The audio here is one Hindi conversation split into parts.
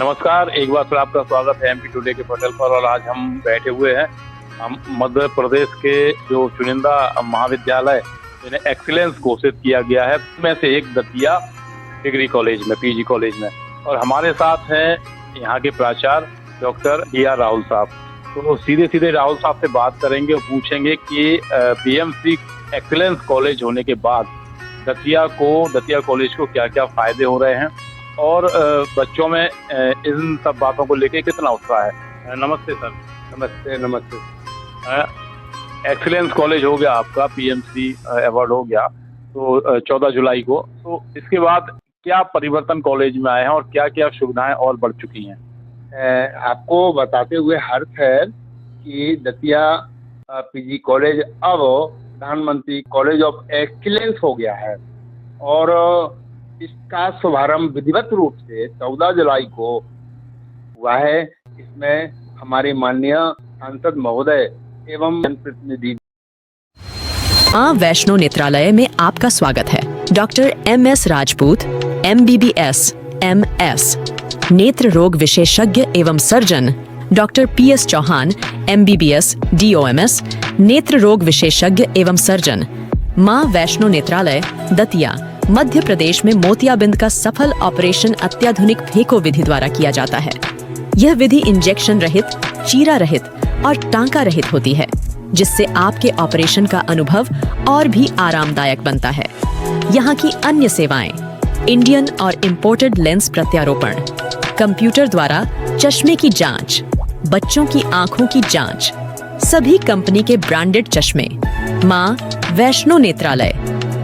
नमस्कार, एक बार फिर आपका स्वागत है एमपी टुडे के पोर्टल पर। और आज हम बैठे हुए हैं हम मध्य प्रदेश के जो चुनिंदा महाविद्यालय जिन्हें एक्सीलेंस घोषित किया गया है उनमें से एक दतिया डिग्री कॉलेज में, पीजी कॉलेज में। और हमारे साथ हैं यहाँ के प्राचार्य डॉक्टर DR राहुल साहब। तो सीधे सीधे राहुल साहब से बात करेंगे और पूछेंगे कि PMC एक्सीलेंस कॉलेज होने के बाद दतिया कॉलेज को क्या क्या फायदे हो रहे हैं और बच्चों में इन सब बातों को लेके कितना उत्साह है। नमस्ते सर। नमस्ते। एक्सीलेंस कॉलेज हो गया आपका, PMC अवार्ड हो गया तो 14 जुलाई को। तो इसके बाद क्या परिवर्तन कॉलेज में आए हैं और क्या क्या सुविधाएं और बढ़ चुकी हैं? आपको बताते हुए हर्ष है कि दतिया PG कॉलेज अब प्रधानमंत्री कॉलेज ऑफ एक्सीलेंस हो गया है और इसका शुभारंभ विधिवत रूप से 14 जुलाई को हुआ है। इसमें हमारे माननीय सांसद महोदय एवं जनप्रतिनिधि मां वैष्णो नेत्रालय में आपका स्वागत है। Doctor MS Rajput, MBBS, MS, नेत्र रोग विशेषज्ञ एवं surgeon. Doctor PS Chauhan, MBBS, DOMS, नेत्र रोग विशेषज्ञ एवं सर्जन। मां वैष्णो नेत्रालय, दतिया, मध्य प्रदेश में मोतियाबिंद का सफल ऑपरेशन अत्याधुनिक फेको विधि द्वारा किया जाता है। यह विधि इंजेक्शन रहित, चीरा रहित और टांका रहित होती है, जिससे आपके ऑपरेशन का अनुभव और भी आरामदायक बनता है। यहाँ की अन्य सेवाएं: इंडियन और इम्पोर्टेड लेंस प्रत्यारोपण, कंप्यूटर द्वारा चश्मे की जांच, बच्चों की आंखों की जांच, सभी कंपनी के ब्रांडेड चश्मे। मां वैष्णो नेत्रालय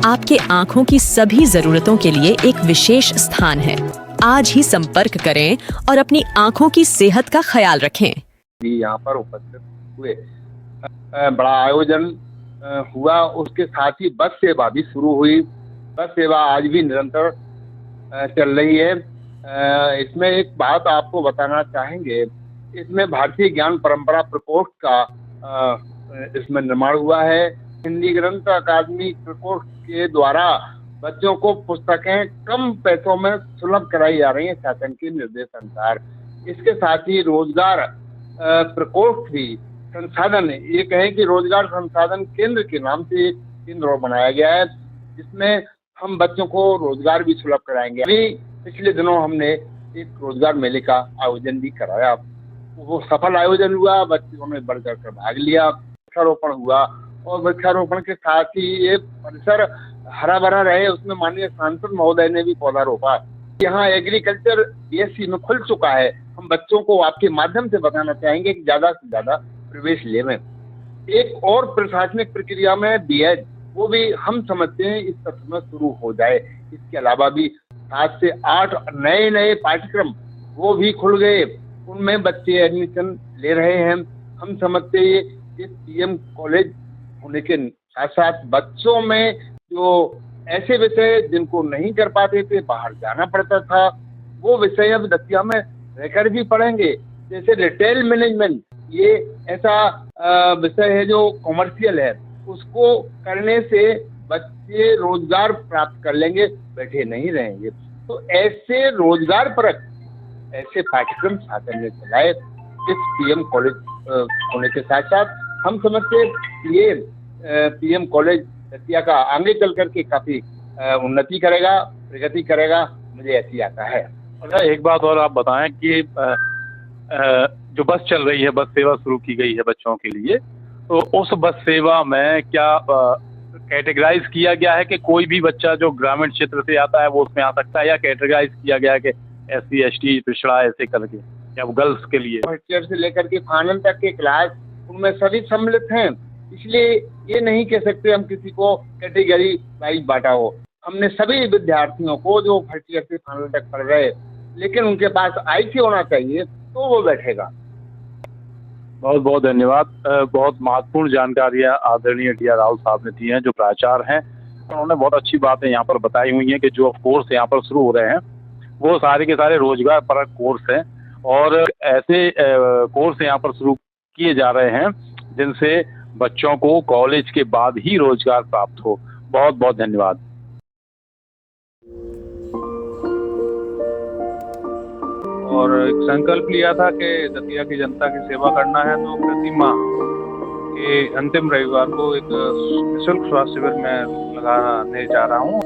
आपके आंखों की सभी जरूरतों के लिए एक विशेष स्थान है। आज ही संपर्क करें और अपनी आंखों की सेहत का ख्याल रखें। यहाँ पर उपस्थित हुए, बड़ा आयोजन हुआ। उसके साथ ही बस सेवा भी शुरू हुई। बस सेवा आज भी निरंतर चल रही है। इसमें एक बात आपको बताना चाहेंगे, इसमें भारतीय ज्ञान परंपरा प्रकोष्ठ का इसमें निर्माण हुआ है। हिंदी ग्रंथ अकादमी प्रकोष्ठ के द्वारा बच्चों को पुस्तकें कम पैसों में सुलभ कराई जा रही हैं शासन के निर्देश अनुसार। इसके साथ ही रोजगार प्रकोष्ठ भी संसाधन, ये कहें कि रोजगार संसाधन केंद्र के नाम से एक केंद्र बनाया गया है, जिसमें हम बच्चों को रोजगार भी सुलभ कराएंगे। अभी पिछले दिनों हमने एक रोजगार मेले का आयोजन भी कराया। वो सफल आयोजन हुआ, बच्चों ने बढ़ चढ़ कर भाग लिया। वृक्षारोपण हुआ और वृक्षारोपण के साथ ही ये परिसर हरा भरा रहे, उसमें माननीय सांसद महोदय ने भी पौधा रोपा। यहाँ एग्रीकल्चर BSc में खुल चुका है। हम बच्चों को आपके माध्यम से बताना चाहेंगे कि ज्यादा से ज्यादा प्रवेश लें। एक और प्रशासनिक प्रक्रिया में BEd, वो भी हम समझते हैं इस सत्र में शुरू हो जाए। इसके अलावा भी 7 से 8 नए पाठ्यक्रम वो भी खुल गए, उनमें बच्चे एडमिशन ले रहे हैं। हम समझते हैं इस PM कॉलेज होने के साथ साथ बच्चों में जो ऐसे विषय जिनको नहीं कर पाते थे, बाहर जाना पड़ता था, वो विषय अब दतिया में रहकर भी पढ़ेंगे। जैसे रिटेल मैनेजमेंट, ये ऐसा विषय है जो कॉमर्शियल है, उसको करने से बच्चे रोजगार प्राप्त कर लेंगे, बैठे नहीं रहेंगे। तो ऐसे रोजगार परक ऐसे पाठ्यक्रम शासन ने चलाए इस PM कॉलेज होने के साथ साथ। हम समझते ये PM कॉलेज दतिया का आगे चल करके काफी उन्नति करेगा, प्रगति करेगा, मुझे ऐसी आशा है। अच्छा, एक बात और आप बताएं कि जो बस चल रही है, बस सेवा शुरू की गई है बच्चों के लिए, तो उस बस सेवा में क्या कैटेगराइज किया गया है कि कोई भी बच्चा जो ग्रामीण क्षेत्र से आता है वो उसमें आ सकता है, या कैटेगराइज किया गया है कि SC ST पिछड़ा ऐसे करके, या वो गर्ल्स के लिए? फर्स्ट ईयर से लेकर के फाइनल तक के क्लास उनमें सभी सम्मिलित हैं, इसलिए ये नहीं कह सकते हम किसी को कैटेगरी वाइज बांटा हो। हमने सभी विद्यार्थियों को जो फर्स्ट ईयर से फाइनल तक पढ़ रहे, लेकिन उनके पास IC होना चाहिए तो वो बैठेगा। बहुत बहुत धन्यवाद। बहुत महत्वपूर्ण जानकारियां आदरणीय DR राहुल साहब ने दी हैं, जो प्राचार्य हैं। उन्होंने बहुत अच्छी बातें यहाँ पर बताई हुई हैं कि जो कोर्स यहाँ पर शुरू हो रहे हैं वो सारे के सारे रोजगार परक कोर्स हैं, और ऐसे कोर्स यहाँ पर शुरू किए जा रहे हैं जिनसे बच्चों को कॉलेज के बाद ही रोजगार प्राप्त हो। बहुत बहुत धन्यवाद। और एक संकल्प लिया था कि दतिया की जनता की सेवा करना है, तो प्रति माह के अंतिम रविवार को एक निःशुल्क स्वास्थ्य शिविर में लगाने जा रहा हूँ।